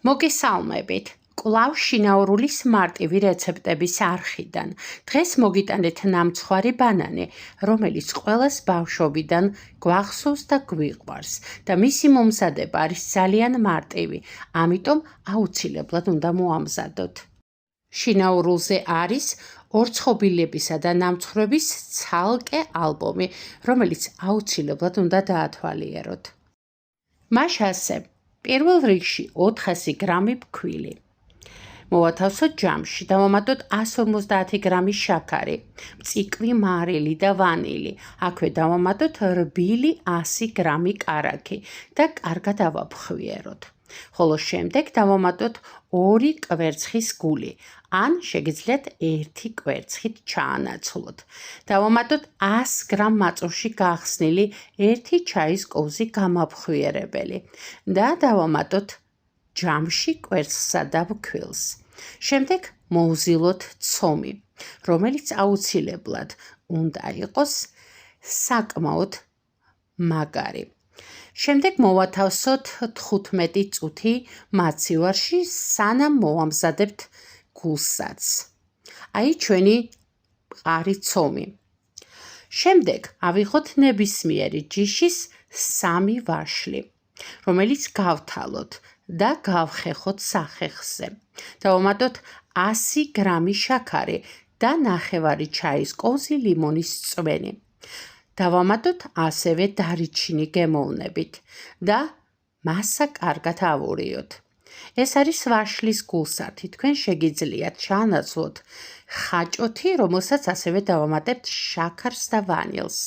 მოგესალმებით. კვლავ შინაურულის მარტივი რეცეპტების არხიდან. დღეს მოგიტანეთ ნამცხვარი ბანანი, რომელიც ყველას ბავშვობიდან გვახსოვს და გვიყვარს და მისი მომზადება არის ძალიან მარტივი, ამიტომ აუცილებლად უნდა მოამზადოთ. შინაურულზე არის ორცხობილებისა და ნამცხრების ცალკე ალბომი, რომელიც აუცილებლად უნდა დაათვალიეროთ. მას ასე პირველ რიგში 400 გრამი ფქვილი. მოვათავსოთ ჯამში, დავამატოთ 150 გრამი შაქარი, მწიკვი მარილი და ვანილი. აქვე დავამატოთ რბილი 100 გრამი კარაქი და კარგად ავაფხვიეროთ. ხოლო შემდეგ დავამატოთ 2 კვერცხის გული, ან შეგიძლიათ 1 კვერცხით ჩაანაცვლოთ. დავამატოთ 100 გრამ მაწვში გახსნილი 1 ჩაის კოვზი გამაფხვიერებელი და დავამატოთ ჯამში კვერცხსა და ფქვილს. შემდეგ მოვზილოთ ცომი, რომელიც აუცილებლად უნდა იყოს საკმაოდ მაგარი. შემდეგ მოვათავსოთ 15 წუთი მაცივარში, სანამ მოვამზადებთ გულსაც. აი ჩვენი მყარი ცომი. შემდეგ ავიღოთ ნებისმიერი ჯიშის 3 ვაშლი, რომელიც გავთალოთ და გავხეხოთ სახეხზე. დავამატოთ 100 გრამი შაქარი და ნახევარი ჩაის კოვზი ლიმონის წვენი. დავამატოთ ასევე დარიჩინი გემოვნებით და მასა კარგად ავურიოთ. ეს არის ვაშლის გულსართი, თქვენ შეგიძლიათ ჩაანაცვლოთ ხაჭოთი, რომელსაც ასევე დავამატებთ შაქარს და ვანილს.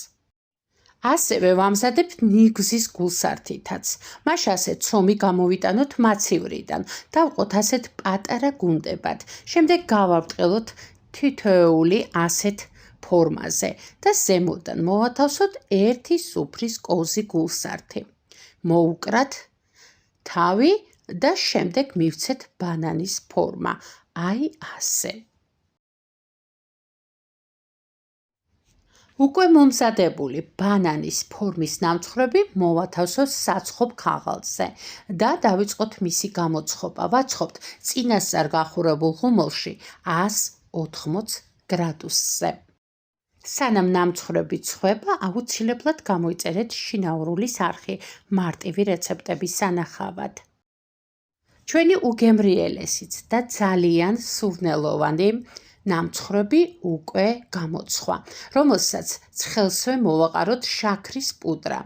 ასევე ვამზადებთ ნიგვზის გულსართითაც. მას ასე ცომი გამოვიტანოთ მაცივრიდან, დავყოთ ასეთ პატარა გუნდებად. შემდეგ გავაბრტყელოთ თითოეული ასეთ ფორმაზე და ზემოდან მოვათავსოთ 1 სუფრის კოვზი გულსართი. მოვუკრათ თავი და შემდეგ მივცეთ ბანანის ფორმა. აი ასე. უკვე მომზადებული ბანანის ფორმის ნამცხრები მოვათავსოთ საცხობ ქაღალდზე და დავიწყოთ მისი გამოცხობა. ვაცხობთ წინასწარ გახურებულ ღუმელში 180 გრადუსზე. სანამ ნამცხრები ცხვება, აუცილებლად გამოიწერეთ შინაურულის არხი მარტივი რეცეპტების სანახავად. ჩვენი უგემრიელესიც და ძალიან სურნელოვანი ნამცხრები უკვე გამოცხვა, რომელსაც ცხელსვე მოვაყაროთ შაქრის პუდრა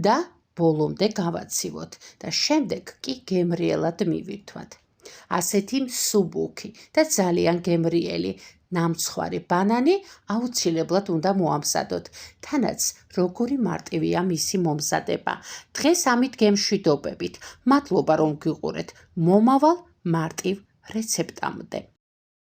და ბოლომდე გავაცივოთ და შემდეგ კი გემრიელად მივირთვათ. ასეთი მსუბუქი და ძალიან გემრიელი ნამცხვარი ბანანი აუცილებლად უნდა მოამზადოთ, თანაც როგორი მარტივია მისი მომზადება. დღეს ამით გემშვიდობებით. მადლობა რომ გიყურეთ. მომავალ მარტივ რეცეპტამდე.